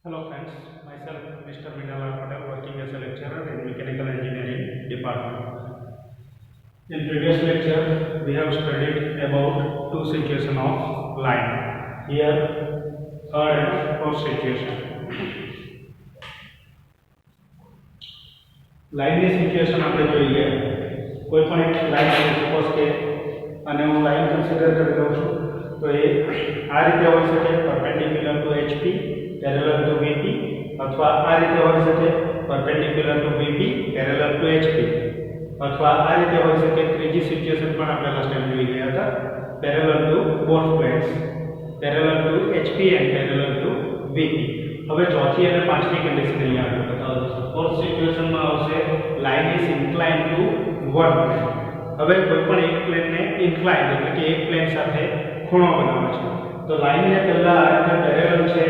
Hello friends, myself Mr. Minalal Patel working as a lecturer in Mechanical Engineering Department. In previous lecture, we have studied about two situations of line. Here, third and fourth situation. લાઇનની situation આપણે જોઈએ. કોઈ પણ એક line છે, suppose કે અને હું લાઇન કન્સિડર કરી લઉં છું તો એ આ રીતે હોઈ શકે, perpendicular to HP, parallel to VP, અથવા આ રીતે હોઈ શકે, perpendicular to VP, parallel to HP, અથવા આ રીતે હોઈ શકે. ત્રીજી સિચ્યુએશન પણ આપણે લાસ્ટ ટાઈમ જોઈ ગયા હતા, parallel to both planes, parallel to HP and parallel to VP. હવે ચોથી અને પાંચમી કન્ડિશન અહીંયા આપણે બતાવો છો. ફોર્થ સિચ્યુએશનમાં આવશે line is incline to one plane. હવે કોઈ પણ એક પ્લેનને ઇન્ક્લાઇન એટલે કે એક પ્લેન સાથે ખૂણો બનાવે છે તો લાઇનને પહેલા આ રીતે પેરેલલ છે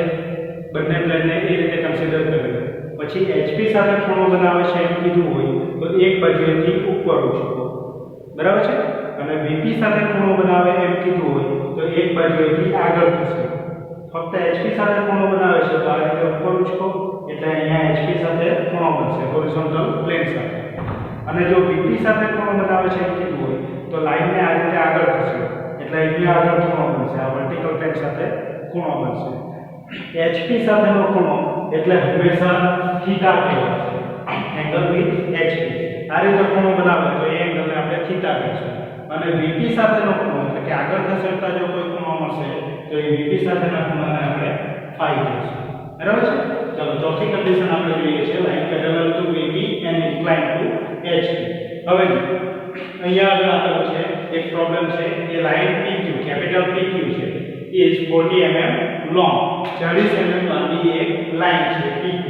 બંને પ્લેનને એ રીતે કન્સિડર કરે. પછી HP સાથે ખૂણો બનાવે છે એમ કીધું હોય તો એક બાજુએથી ઉપર ઉચકો, બરાબર છે. અને VP સાથે ખૂણો બનાવે એમ કીધું હોય તો એક બાજુએથી આગળ થશે. ફક્ત HP સાથે ખૂણો બનાવે છે તો આ રીતે ઉપર ઉચકો એટલે અહીંયા HP સાથે ખૂણો બનશે હોરિઝોન્ટલ પ્લેન સાથે. અને જો VP સાથે ખૂણો બનાવે છે એમ કીધું હોય તો લાઈનને આ રીતે આગળ થશે એટલે અહીંયા આગળ ખૂણો બનશે, આ વર્ટિકલ પ્લેન સાથે ખૂણો બનશે. HP સાથેનો ખૂણો એટલે હંમેશા થીટા કહેવાશે, એંગલ વિથ HP. આ રીતે ખૂણો બનાવે તો એ એંગલને આપણે થીટા કહીશું. અને VP સાથેનો ખૂણો એટલે કે આગળ ખસેડતા જો કોઈ ખૂણો મળશે તો એ VP સાથેના ખૂણાને આપણે ફાઈ કહીશું, બરાબર છે. ચલો ચોથી કન્ડિશન આપણે જોઈએ છે, line parallel to VP and incline to HP. હવે અહીંયા આગળ આપેલું છે એક પ્રોબ્લેમ છે કે લાઈન PQ, કેપિટલ PQ છે, is 40 mm long, 40 mm લાંબી એક લાઈન છે PQ.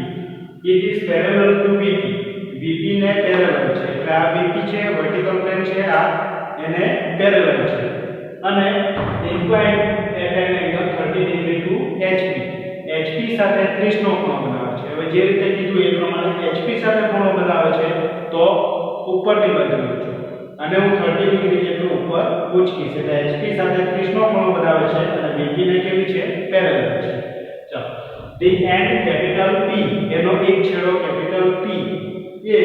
It is parallel to VP. VP ને પેરેલલ છે એટલે આ VP છે, વર્ટિકલ પ્લેન છે, આ એને પેરેલલ છે. અને incline at an angle 30 degree to HP. HP સાથે 30 નો ખૂણો બનાવે છે. હવે જે રીતે કીધું એ પ્રમાણે HP સાથે ખૂણો બનાવે છે તો ઉપરની બાજુ છે અને હું 30 ડિગ્રી જેટલું ઉપર ઉચકીશ એટલે HP સાથે 30 નો ખૂણો બનાવે છે અને VP ને કેવી છે, પેરેલલ છે. ચાલો, ધી એન્ડ કેપિટલ P, એનો એક છેડો કેપિટલ P એ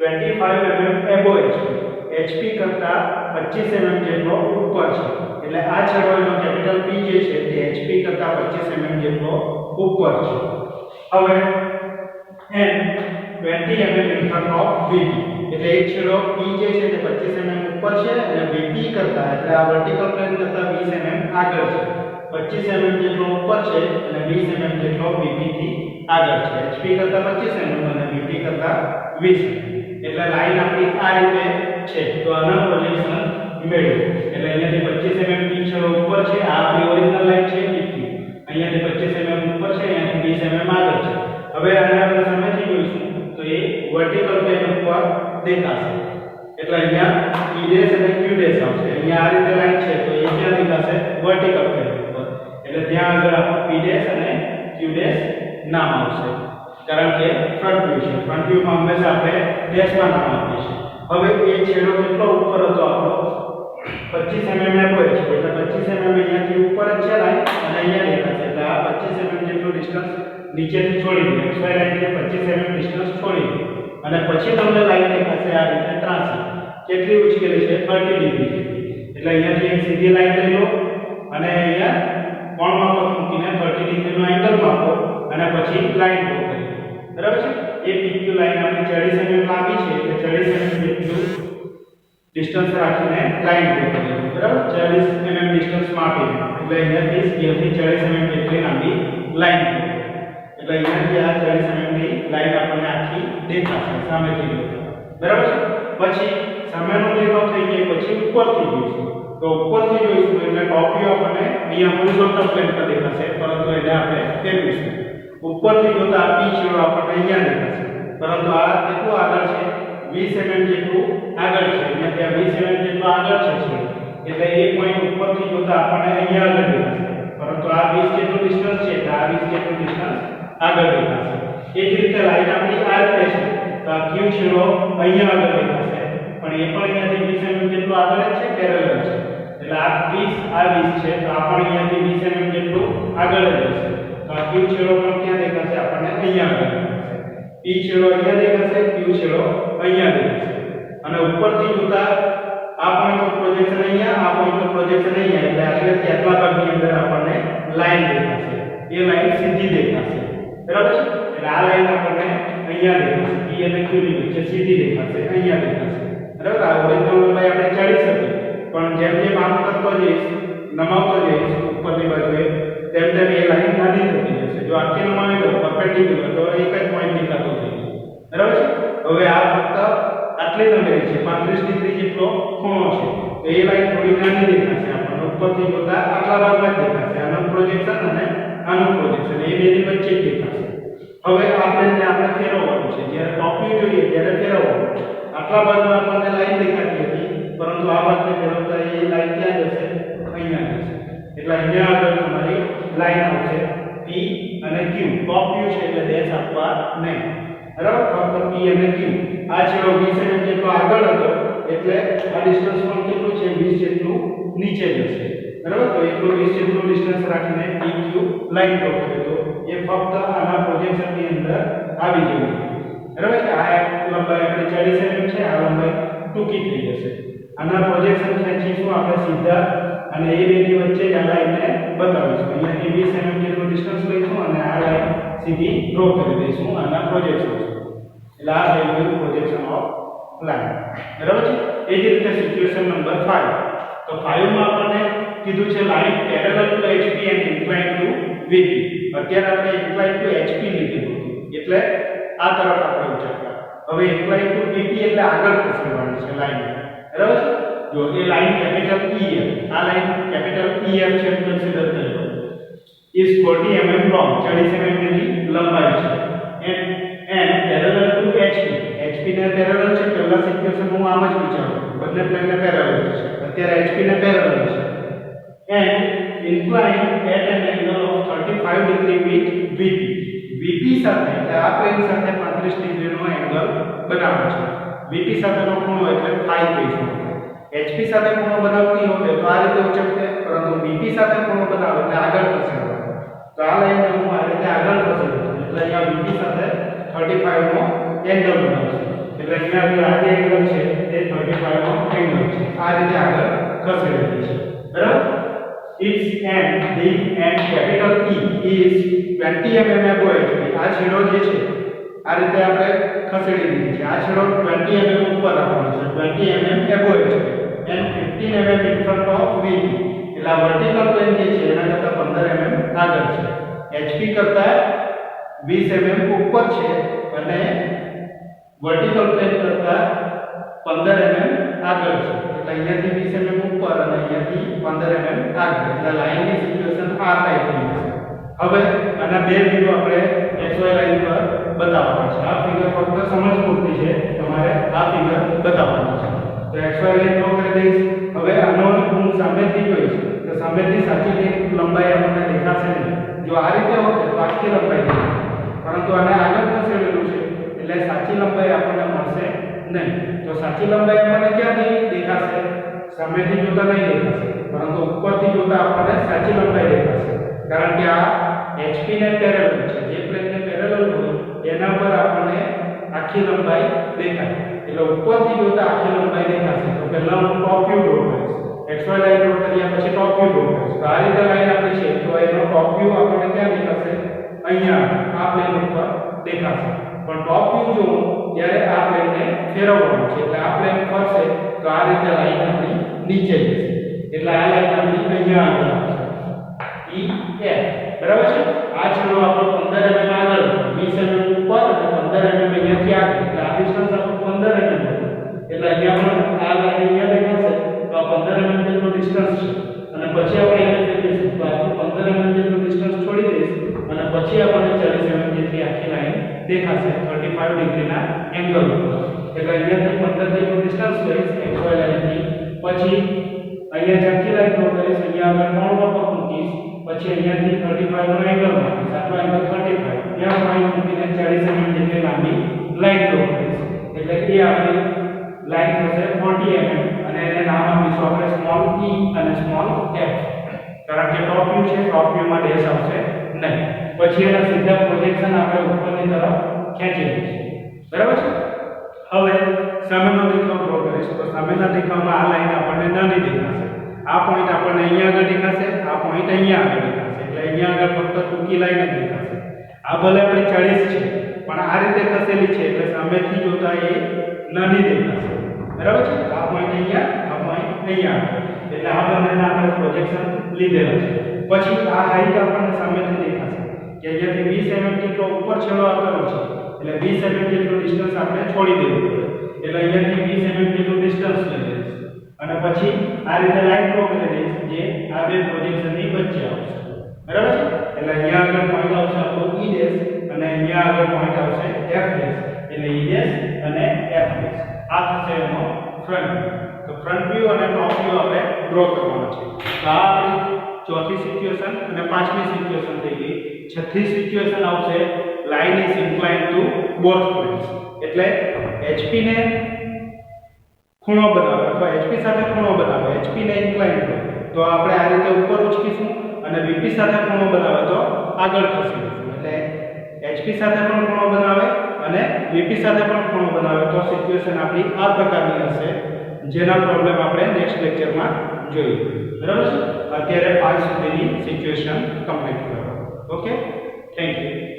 25 mm above HP કરતા 25 mm જેટલો ઉપર છે. એટલે આ છેડો એનો કેપિટલ P જે છે તે HP કરતા 25 mm જેટલો ઉપર છે. હવે n 20 mm in front of VP એટલે એક છેડો P જે છે તે 25 mm ઉપર છે અને VP કરતા એટલે આ વર્ટિકલ પ્લેન કરતા 20 mm આગળ છે. 25 mm જેટલો ઉપર છે અને 20 mm જેટલો VP થી આગળ છે. HP કરતા 25 mm અને VP કરતા 20 mm. એટલે લાઈન આપણી આ રીતે છે. તો આના પ્રોજેક્શન મેળવો એટલે અહીંયાથી 25 mm ની છેડો ઉપર છે, આ આપણી ઓરિજિનલ લાઈન છે PQ. અહીંયાથી 25 mm ઉપર છે, અહીંયાથી 20 mm આગળ છે. હવે આને આપણે સામેથી જોઈશું તો એ વર્ટિકલ પ્લેન ઉપર દેખાશે એટલે અહીંયા P' અને Q' આવશે. અહીંયા આ રીતે લાઈન છે તો એ ક્યાં દેખાશે, વર્ટિકલ પ્લેન ઉપર. એટલે ત્યાં આગળ આપણો P' અને Q' નામ આવશે કારણ કે ફ્રન્ટ વ્યૂ છે. ફ્રન્ટ વ્યૂમાં હંમેશા આપણે ડેશમાં નામ આપીએ છીએ. હવે એ છેડો કેટલો ઉપર હતો આપણો 25 mm એબો છે એટલે 25 mm અહીંયાથી ઉપર જ છે લાઈન અને અહીંયા દેખાશે એટલે આ 25 mm જેટલું ડિસ્ટન્સ નીચેથી છોડી દે, XY લાઈનથી 25 mm ડિસ્ટન્સ છોડી દે અને પછી તમને લાઈન દેખાશે આ રીતે ત્રાંસી. કેટલી ઉચકેલી છે, 30 ડિગ્રી જેટલી. એટલે અહીંયાથી એક સીધી લાઈન લઈ લો અને અહીંયા કોણ માપક મૂકીને 30 ડિગ્રીનો એંગલ માપો અને પછી લાઈન ડ્રો કરી, બરાબર છે. એ PQ લાઈન આપણી 40 mm લાંબી છે એટલે 40 mm જેટલું ડિસ્ટન્સ રાખીને લાઈન ડ્રો કરી, બરાબર. 40 mm ડિસ્ટન્સ માપીને એટલે અહીંયાથી સ્કેલથી 40 mm જેટલી લાંબી લાઈન ડ્રો કરી. એટલે અહીંયાથી આ 40 mm ની લાઈન આપણને આખી દેખાશે સામેથી જોતા, બરાબર છે. પછી સામેનો દેખાવ થઈ ગયો પછી ઉપરથી જોઈશું તો ઉપરથી જોઈશું એટલે ટોપ વ્યૂ આપણને અહીંયા હોરિઝોન્ટલ પ્લેન પર દેખાશે પરંતુ એને આપણે ફેરવીશું. ઉપરથી જોતા આ P છેડો આપણને અહીંયા દેખાશે પરંતુ આ કેટલું આગળ છે, 20 mm જેટલું આગળ છે. અહીંયા ત્યાં 20 mm જેટલું આગળ છે એટલે એ પોઈન્ટ ઉપરથી જોતા આપણને અહીંયા આગળ દેખાશે પરંતુ આ 20 જેટલું ડિસ્ટન્સ છે એટલે આ 20 જેટલું ડિસ્ટન્સ આગળ દેખાશે. એ જ રીતે લાઈન આપણી આ રીતે છે તો આ Q છેડો અહીંયા આગળ દેખાશે પણ એ પણ અહીંયાથી 20 mm જેટલું આગળ જ છે, પેરેલલ છે. એટલે આ 20 છે તો આ પણ અહીંયાથી 20 mm જેટલું આગળ જ હશે તો આ Q છેડો પણ P છેડો અહીંયા દેખાશે, Q છેડો અહીંયા દેખાશે. અને ઉપરથી જોતા આ પોઈન્ટ પ્રોજેક્શન અહીંયા, આ પોઈન્ટ પ્રોજેક્શન અહીંયા, એટલે આટલા ભાગની અંદર આપણને લાઈન દેખાશે. એ લાઈન સીધી દેખાશે. બરાબર છે? એટલે આ લાઈન આપણને અહીંયા દેખાશે. P અને Q ની વચ્ચે સીધી દેખાશે, અહીંયા દેખાશે. બરાબર? આ ઓરિજિનલ લંબાઈ આપણે ચાળી શકીએ, પણ જેમ જેમ આમ કરતો જઈશ, નમાવતો જઈશ ઉપરની બાજુએ, તેમ તેમ એ લાઈન નાની થતી જશે. જો આખી નમાવી દો પરપેન્ડિક્યુલર તો એક જ પોઈન્ટ દેખાતો થઈ જશે. બરાબર છે? હવે આ ફક્ત આટલી લંબાઈ છે, 35 ડિગ્રી જેટલો ખૂણો છે. તો એ લાઈન થોડી નાની દેખાશે આપણને. ઉપરથી જોતા આટલા ભાગમાં જ દેખાશે. આનું પ્રોજેક્શન અને આનું પ્રોજેક્શન એ બેની વચ્ચે જ દેખાશે. હવે આપણે ફેરવવાનું છે. જ્યારે ટોપ વ્યૂ જોઈએ ત્યારે ફેરવવાનું. આટલા ભાગમાં આપણને લાઈન દેખાતી હતી, પરંતુ આ ભાગને ફેરવતા એ લાઈન ક્યાં જશે? અહીંયા જશે. એટલે અહીંયા આગળ તમારી લાઈન આવશે P અને Q. ટોપ વ્યૂ છે એટલે ડેશ આપવા નહીં. બરાબર? ફક્ત P અને Q. આ છેડો 20 mm જેટલો આગળ હતો એટલે આ ડિસ્ટન્સ પણ કેટલું છે? 20 જેટલું નીચે જશે. બરાબર? તો એટલું 20 જેટલું ડિસ્ટન્સ રાખીને PQ લાઈન ડ્રો કર્યો તો એ ફક્ત આના પ્રોજેક્શન ની અંદર આવી જવી. બરાબર છે? આ લંબાઈ આપણે 40 mm છે, આ લંબાઈ ટૂંકી થઈ જશે. આના પ્રોજેક્શન ખેંચીશું આપણે સીધા અને એ બેની વચ્ચે જ આ લાઈનને બતાવીશું. અહીંયાથી 20 mm જેટલું ડિસ્ટન્સ લઈશું અને આ લાઈન સીધી ડ્રો કરી દઈશું આના પ્રોજેક્શન. એટલે આ થઈ ગયું પ્રોજેક્શન ઓફ લાઈન. બરાબર છે? એ જ રીતે સિચ્યુએશન નંબર 5. તો 5 માં આપણને કીધું છે line parallel to HP and inclined to VP. અત્યારે આપણે ઇન્ક્લાઇન્ડ ટુ HP લીધું એટલે આ તરફ આપણે ઉચકતા. હવે ઇન્ક્લાઇન્ડ ટુ VP એટલે આગળ ખસેડવાની છે લાઈન. બરાબર છે? જો એ લાઈન કેપિટલ EF, આ લાઈન કેપિટલ EF છે કન્સિડર કરી લો. is 40 mm long, 40 mm ની લંબાઈ છે. and parallel to HP ને પેરેલલ છે. પહેલા સિચ્યુએશન હું આમ જ વિચારું, બંને પ્લેનને પેરેલલ છે. અત્યારે HP ને પેરેલલ છે. and inclined at an angle of 35 degree with VP સાથે, એટલે આ પ્લેન સાથે 35 ડિગ્રીનો એંગલ બનાવવાનો છે. VP સાથેનો ખૂણો એટલે phi કહીશું. HP સાથે ખૂણો બનાવતી હોય તો આ રીતે ઉચકતે, પરંતુ VP સાથે ખૂણો બનાવે એટલે આગળ ખસેડવાનો. તો આ લાઈન હું આ રીતે આગળ ખસેડું એટલે અહીંયા VP સાથે 35 નો એંગલ બનાવશે. એટલે અહીંયા આ જે એંગલ છે તે 35 નો એંગલ છે. આ રીતે આગળ ખસેડેલી છે. બરાબર? its end, the end capital E is 20 mm above HP. આ છેડો જે છે આ રીતે આપણે ખસેડી દીધી છે. આ છેડો 20 mm ઉપર રાખવાનો છે, 20 mm above HP and 15 mm in front of VP. એટલે આ વર્ટિકલ પ્લેન જે છે એના કરતા 15 mm આગળ છે. HP કરતા 20 mm ઉપર છે અને વર્ટિકલ પ્લેન કરતા 15 mm આગળ છે. એટલે અહીંયાથી 20 mm ઉપર અને અહીંયાથી 15 mm આગળ. એટલે લાઈનની સિચ્યુએશન આ ટાઈપની છે. હવે આના બે વ્યૂ આપણે XY લાઈન પર બતાવવાના છે. આ ફિગર ફક્ત સમજ પૂરતી છે, તમારે આ ફિગર બતાવવાનું છે. તો XY લાઈન ડ્રો કરી દઈશ. હવે આનો હું સામેથી જોઈશ તો સામેથી સાચી લંબાઈ આપણને દેખાશે નહીં. જો આ રીતે હોત તો આખી લંબાઈ દેખાશે, પરંતુ આને આગળ ખસેડેલું છે એટલે સાચી લંબાઈ આપણને મળશે નહીં. તો સાચી લંબાઈ આપણને ક્યાંથી દેખાશે? સામેથી જોતા નહીં દેખાશે, પરંતુ ઉપરથી જોતા આપણને સાચી લંબાઈ દેખાશે. કારણ કે આ HP ને પેરેલલ છે. જે પ્લેનને પેરેલલ હોય એના પર આપણને આખી લંબાઈ દેખાય. એટલે ઉપરથી જોતા આખી લંબાઈ દેખાશે. તો પહેલા હું ટોપ વ્યૂ ડ્રો કરીશ. XY લાઈન ડ્રો કર્યા પછી ટોપ વ્યૂ ડ્રો કરીશ. તો આ રીતે લાઈન આપણી છે તો એનો ટોપ વ્યૂ આપણને ક્યાં દેખાશે? અહીંયા આ પ્લેન ઉપર દેખાશે. પણ ટોપ વ્યૂ જો ત્યારે આ પ્લેનને ફેરવવાનું છે. એટલે આ પ્લેન ફરશે તો આ રીતે લાઈન આપણી નીચે જશે. એટલે આ લાઈન આપણી અહીંયા આગળ આવશે. EF. બરાબર છે? આ છેડો આપણો 15 mm આગળ, 20 mm ઉપર અને 15 mm અહીંયાથી આગળ. એટલે આ ડિસ્ટન્સ આપણો 15 mm છે. એટલે અહીંયા પણ આ લાઈન અહીંયા દેખાશે તો આ 15 mm જેટલો ડિસ્ટન્સ છે. અને પછી આપણે એને ફેરવીશું તો આ 15 mm જેટલું ડિસ્ટન્સ છોડી દઈશું અને પછી આપણને 40 mm જેટલી આખી લાઈન દેખાશે 35 ડિગ્રીના એંગલ ઉપર. એટલે અહીંયાથી 15 જેટલું ડિસ્ટન્સ લઈશ XY લાઈનથી. પછી અહીંયા ઝડકી લાઈન ડ્રો કરીશ. અહીંયા આગળ 3 વખત મૂકીશ. પછી અહીંયાથી 35 નો એંગલ મૂકીશ. આટલો એંગલ 35. ત્યાં પોઈન્ટ મૂકીને 40 mm જેટલી લાંબી લાઈન ડ્રો કરીશ. એટલે એ આપણી લાઈન થશે 40 mm અને એને નામ આપીશું આપણે સ્મોલ e અને સ્મોલ f. કારણ કે ટોપ વ્યૂ છે, ટોપ વ્યૂમાં ડેશ આવશે નહીં. પછી એના સીધા પ્રોજેક્શન આપણે ઉપરની તરફ ખેંચી લઈશું બરાબર છે હવે સામેનો દેખાવ ડ્રો કરીશું તો સામેના દેખાવમાં આ લાઈન આપણને નાની દેખાશે આ પોઈન્ટ આપણને અહીંયા આગળ દેખાશે આ પોઈન્ટ અહીંયા આગળ દેખાશે એટલે અહીંયા આગળ ફક્ત ટૂંકી લાઈન જ દેખાશે આ ભલે આપણી 40 છે પણ આ રીતે ખસેલી છે એટલે સામેથી જોતા એ નાની દેખાશે બરાબર છે આ પોઈન્ટ અહીંયા આ પોઈન્ટ અહીંયા એટલે આ બંનેના આપણે પ્રોજેક્શન લીધેલા છે પછી આ હાઈટ આપણને સામેથી દેખાશે કે અહીંયાથી 20 mm જેટલો ઉપર છેડો આપેલો છે એટલે 20 mm જેટલું ડિસ્ટન્સ આપણે છોડી દેવું પડે એટલે અહીંયાથી 20 mm જેટલું ડિસ્ટન્સ લઈ લઈશું અને પછી આ રીતે લાઈન ડ્રો કરી દઈશું જે આ બે પ્રોજેક્શનની વચ્ચે આવશે બરાબર છે એટલે અહીંયા આગળ પોઈન્ટ આવશે આપણો E ડેશ અને અહીંયા આગળ પોઈન્ટ આવશે F ડેશ એટલે E ડેશ અને F ડેશ આ થશે એનો ફ્રન્ટ તો ફ્રન્ટ વ્યૂ અને ટોપ વ્યૂ આપણે ડ્રો કરવાનો છે તો આ આપણી ચોથી સિચ્યુએશન અને પાંચમી સિચ્યુએશન થઈ ગઈ છઠ્ઠી સિચ્યુએશન આવશે line is inclined two both points એટલે HP ને ખૂણો બનાવે અથવા HP સાથે ખૂણો બનાવે HP ને ઇન્ક્લાઇન્ડ કરે તો આપણે આ રીતે ઉપર ઉચકીશું અને VP સાથે ખૂણો બનાવે તો આગળ ખસીશું એટલે HP સાથે પણ ખૂણો બનાવે અને VP સાથે પણ ખૂણો બનાવે તો સિચ્યુએશન આપણી આ પ્રકારની હશે જેના પ્રોબ્લેમ આપણે નેક્સ્ટ લેક્ચરમાં જોઈએ બરાબર છે અત્યારે 5 સુધીની સિચ્યુએશન કમ્પ્લીટ કરો ઓકે થેન્ક યુ